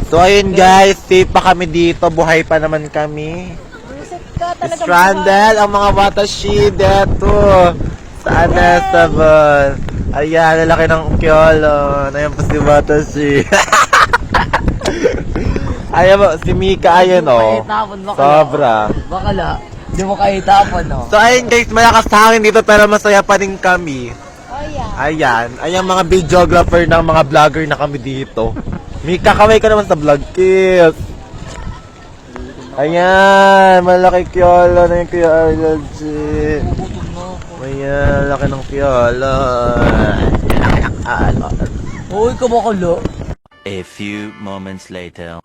So ayun guys, safe pa kami dito, buhay pa naman kami. Stranded ang mga watashi dito sa Anastabon. Ayan, lalaki ng ukyolo. Ayan po si watashi. Ayan mo, si Mika, ayan o. Sobra. Bakala, di mo kayo tapon, no? So ayun guys, malakas hangin dito pero masaya pa rin kami. Ayan, ayan mga videographer ng mga vlogger na kami dito. Mika, kamay ka naman sa vlog kiss. Ayan, malaki kyolo na yung kyolo, G. Ayan, laki ng kyolo. Laki ng kyolo. Uy, kumakalo. A few moments later.